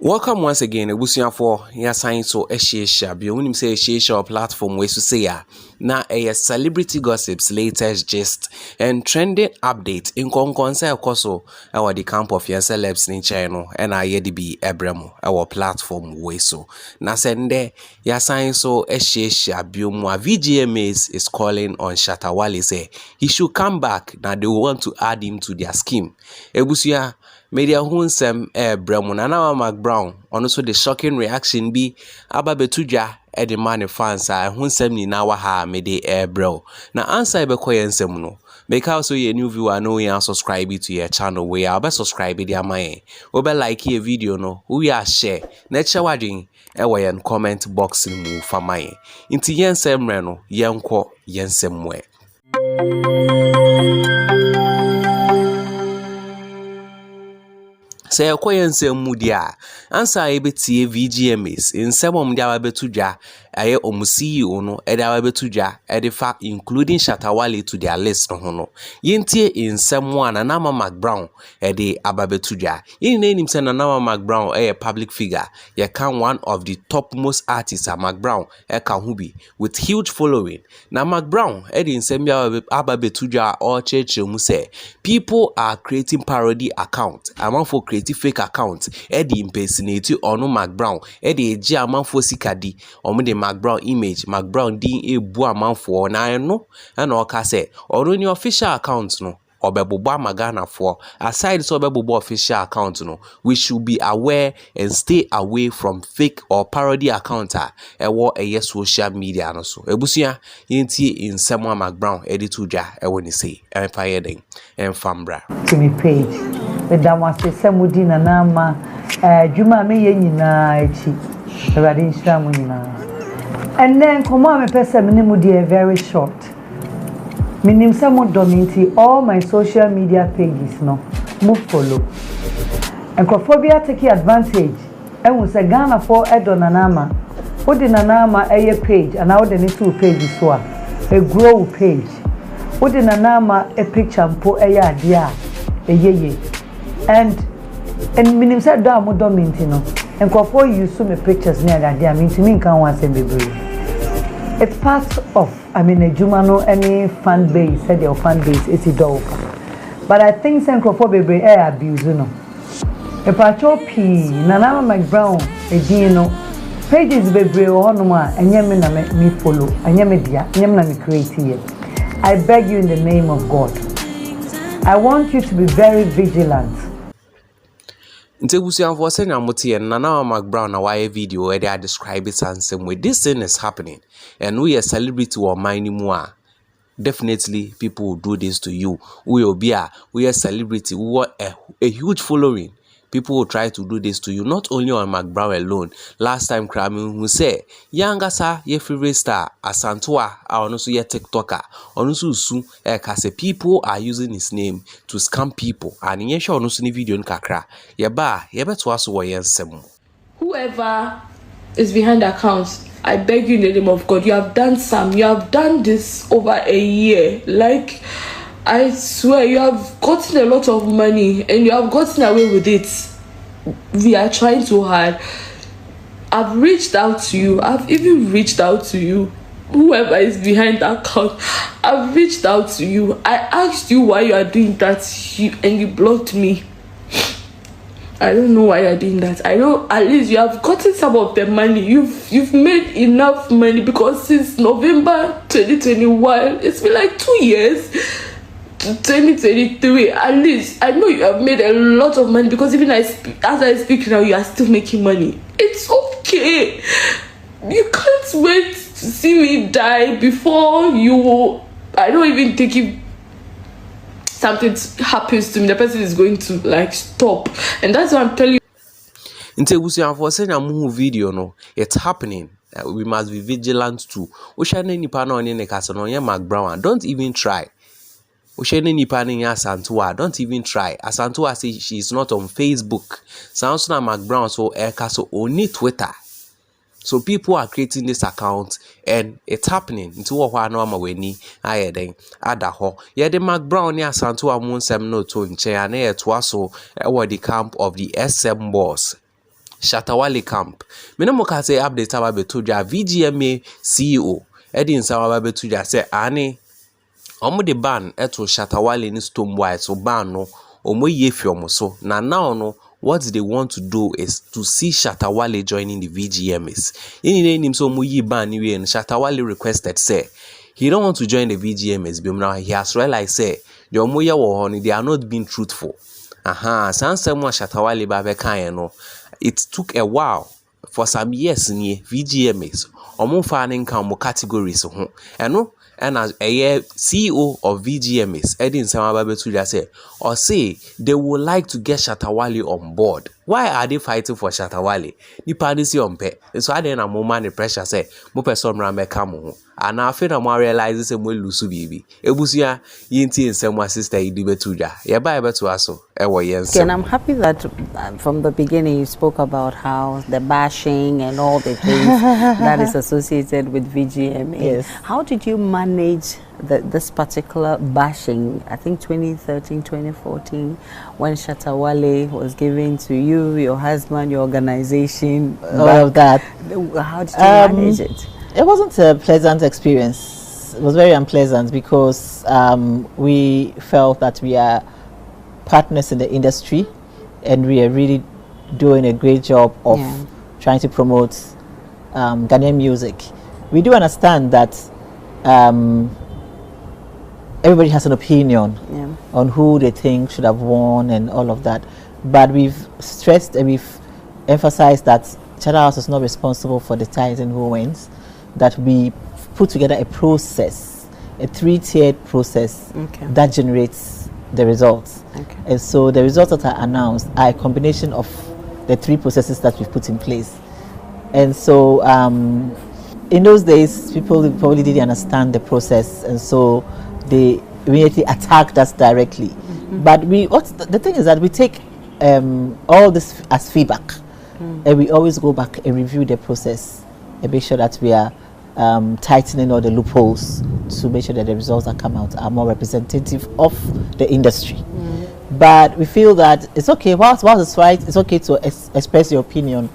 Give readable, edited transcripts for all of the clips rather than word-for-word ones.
Welcome once again. Ebusia for ya sign so share bi onim say share platform we so say ya na celebrity gossips, latest gist and trending update in say koso our the camp of your celebs in channel and I de bi ebremo our platform we so na sende ya sign so share bi Vgma is calling on Shatta Wale say he should come back. Now they want to add him to their scheme. Ebusia media hunsem bremo na McBrown also the shocking reaction be aba betudwa the man fans hunsem ni na wa ha mede bro na answer be koyensem no make also a new viewer no you subscribe to your channel we are be subscribe dia man we be like a video no we are share na che wadwen we yen comment box mu fa man inti yensem re no yenko yensem mwe. Say koyense mudia ansa ebetie Vgmas nsebom dia wabetudwa aye CEO no eda wabetudwa edifa including Shatta Wale to their list no no yentie nsemo na nama McBrown ede ababetudwa yin nanim se na nama McBrown public figure ye can one of the topmost artists McBrown ka hu bi with huge following na McBrown ede nsem ababetudwa or church mu say people are creating parody account amanfo creative fake account edi impersonate ono McBrown edi eji amanfo sikadi omo de McBrown image McBrown din ebu amanfo na no na oka say ono ni official account no obebobo amagana for aside so obebobo official account no we should be aware and stay away from fake or parody account ewo social media no so ebusia yenti nsemo McBrown edit udwa ewo ni say empire den enfambra to me page with that was the samudi na nama juma me ye nyina echi everybody nshira mu nyina and then come on me person me mu dey very short. Minim samo dominti all my social media pages no mo follow encophobia take advantage and we say Ghana for edonanama what the nanama page and how the two pages so a grow page what the nanama a picture mpo dia ye and minim say do am dominti no encofo use so me pictures near that dia mean to me can want say bebre. It's part of, a Jumano, any fan base, said your fan base, it's a dog. But I think Sankophobia air abuse, you know. A patrol P, Nana McBrown, a Dino, pages baby or no more, and Yamina me follow, and Yamadia, Yamna me create here. I beg you in the name of God. I want you to be very vigilant. Ntebusi for saying amotie na McBrown na why video where they describe it and same way this thing is happening and we are celebrity or mine more. Definitely people will do this to you. We are celebrity, we want a huge following. People will try to do this to you, not only on McBrown alone. Last time Kramin who say younger sir ye favorite star Asantua also ye TikToker also su kase people are using his name to scam people and in sure no video nkakra ye beto aso wo yensem. Whoever is behind the accounts, I beg you in the name of God, you have done this over a year. Like I swear you have gotten a lot of money and you have gotten away with it. We are trying too hard. I've reached out to you. I've even reached out to you. Whoever is behind that account, I've reached out to you. I asked you why you are doing that and you blocked me. I don't know why you're doing that. I know at least you have gotten some of the money. You've made enough money because since November 2021, it's been like 2 years. 2023 at least I know you have made a lot of money because even as I speak now you are still making money. It's okay. You can't wait to see me die before you. I don't even think if something happens to me the person is going to like stop, and that's what I'm telling you. Ntebusi for saying a move video no it's happening. We must be vigilant too. Oshane nipa na onye nekasa no onye McBrown don't even try. Oshene nipa ni Asantua don't even try. Asantua say she is not on Facebook. Sounds na McBrown so so only Twitter. So people are creating this account and it's happening. Into what no amaweni aye den adaho. Ye the McBrown ni Asantua munsem no to nche ane etwa so the camp of the SM boss. Shatta Wale camp. Menomoka say update about Betuja VGMA CEO. Eddie Sawa Betuja say Annie. Omo de ban eto Shatta Wale ni Stonebwoy so ban no omo ye fiomo so na now no what they want to do is to see Shatta Wale joining the VGMs. In him so omo ye ban ni we and Shatta Wale requested say he don't want to join the VGMs but now he has realized say the omo ye wo ho they are not being truthful. Sansem wa Shatta Wale ba be kan no it took a while for some years in VGMs omo fa ne nkan mo categories ho eno and as a CEO of VGMs, Eddie Samababetuja said, or say they would like to get Shatta Wale on board. Why are they fighting for Shatta Wale? Ni panisi on pe. So I then a moment the pressure say, mo person rambe kamo. And I feel I realize this mo lusu bibi. Ebusia yinti in some sister Idibetuja. Yeah, bye to us. And I'm happy that from the beginning you spoke about how the bashing and all the things that is associated with VGMA. Yes. How did you manage this particular bashing? I think 2013, 2014, when Shatta Wale was given to you, your husband, your organization, all of that. How did you manage it? It wasn't a pleasant experience. It was very unpleasant because we felt that we are partners in the industry and we are really doing a great job of trying to promote Ghanaian music. We do understand that everybody has an opinion on who they think should have won and all of that, but we've stressed and we've emphasized that Shatta House is not responsible for deciding who wins, that we put together a process, a 3-tiered process that generates the results. And so the results that are announced are a combination of the 3 processes that we've put in place. And so in those days, people probably didn't understand the process, and so they immediately attacked us directly. But the thing is that we take all this as feedback, and we always go back and review the process and make sure that we are tightening all the loopholes to make sure that the results that come out are more representative of the industry. But we feel that it's okay, whilst it's right, it's okay to express your opinion.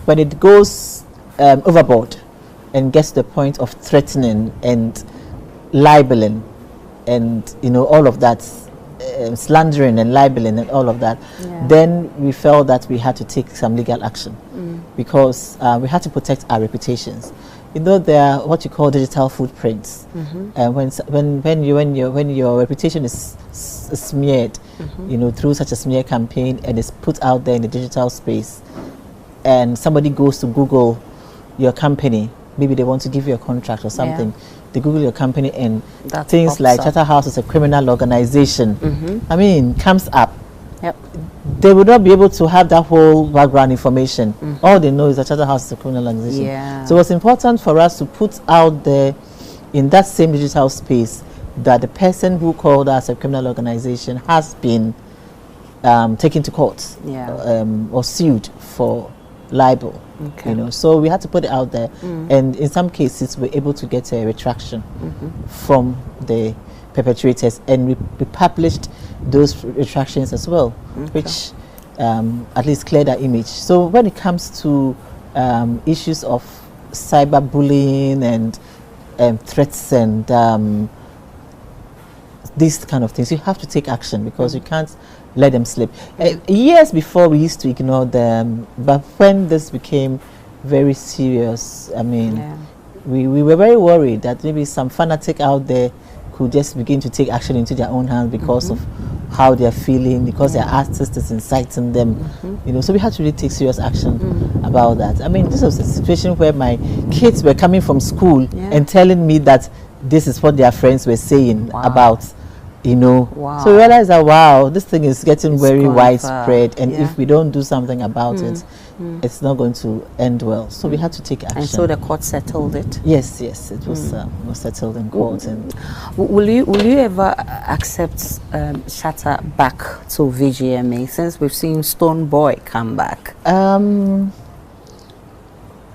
When it goes overboard and gets to the point of threatening and libeling and all of that, slandering and libeling and all of that, then we felt that we had to take some legal action because we had to protect our reputations. There are what you call digital footprints. When your reputation is smeared, through such a smear campaign and is put out there in the digital space, and somebody goes to Google your company, maybe they want to give you a contract or something. They Google your company and things like Shatta House is a criminal organization. I mean, comes up. They would not be able to have that whole background information. All they know is that Shatta House is a criminal organization. So it's important for us to put out there in that same digital space that the person who called us a criminal organization has been taken to court or sued for libel. So we had to put it out there, and in some cases we're able to get a retraction from the perpetrators, and we published those retractions as well, which at least cleared our image. So when it comes to issues of cyberbullying and threats and these kind of things, you have to take action because you can't let them slip. Years before we used to ignore them, but when this became very serious, I mean, we were very worried that maybe some fanatic out there could just begin to take action into their own hands because of how they're feeling, because their artist is inciting them, so we had to really take serious action about that. I mean, this was a situation where my kids were coming from school and telling me that this is what their friends were saying about, So we realized that, wow, this thing is getting very widespread, and if we don't do something about it, it's not going to end well. So we had to take action. And so the court settled it? Yes, it was settled in court. And will you ever accept Shatta back to VGMA, since we've seen Stonebwoy come back?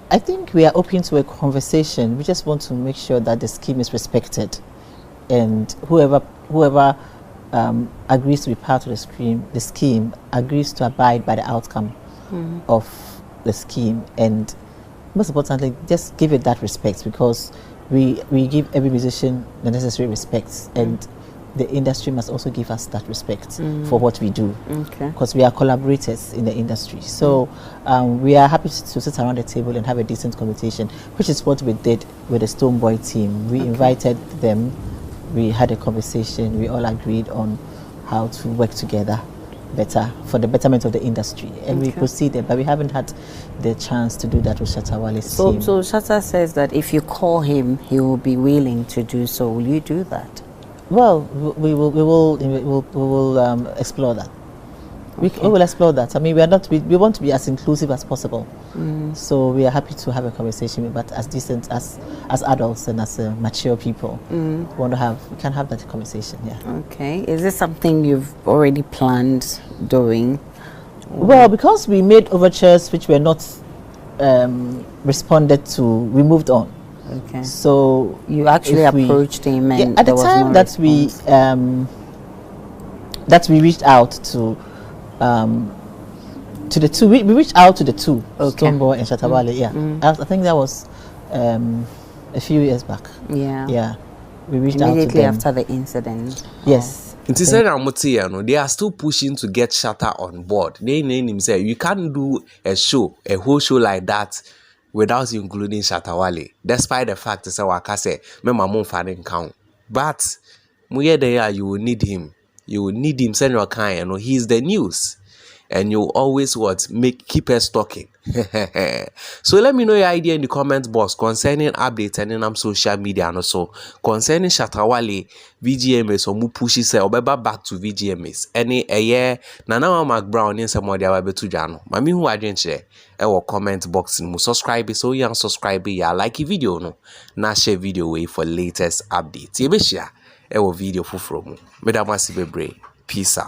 I think we are open to a conversation. We just want to make sure that the scheme is respected, and whoever agrees to be part of the scheme agrees to abide by the outcome of the scheme, and most importantly, just give it that respect, because we give every musician the necessary respect, and the industry must also give us that respect for what we do, because we are collaborators in the industry. So we are happy to sit around the table and have a decent conversation, which is what we did with the Stoneboy team. We invited them, we had a conversation, we all agreed on how to work together better for the betterment of the industry, and we proceeded, but we haven't had the chance to do that with Shatta Wale's team. So Shatta says that if you call him, he will be willing to do so. Will you do that? Well, we will explore that. We will explore that. I mean, we want to be as inclusive as possible. So we are happy to have a conversation, but as decent as adults and as mature people. We can have that conversation. Yeah. Okay. Is this something you've already planned doing? Well, because we made overtures which were not responded to, we moved on. Okay. So you actually approached him, and at the time that we reached out to the two. We reached out to the two, Stoneboy and Shatta Wale. Yeah, I think that was a few years back. Yeah. We reached out to them immediately after the incident. Yes. They are still pushing to get Shatta on board. They name him say you can't do a whole show like that without including Shatta Wale, despite the fact that Waka say me mama fan count. But you will need him. You will need him. Send your kind. He's the news, and you always keep us talking. So let me know your idea in the comment box concerning updates and on social media, and also concerning Shatta Wale VGMS or mu pushi say or back to VGMS. Any Nana McBrown in some other way to Jano. Mami who agent share comment box in mu subscribe so you subscribe ya like video no na share video way for latest updates. Ye be share video from mu. Medamasi bebre. Peace out.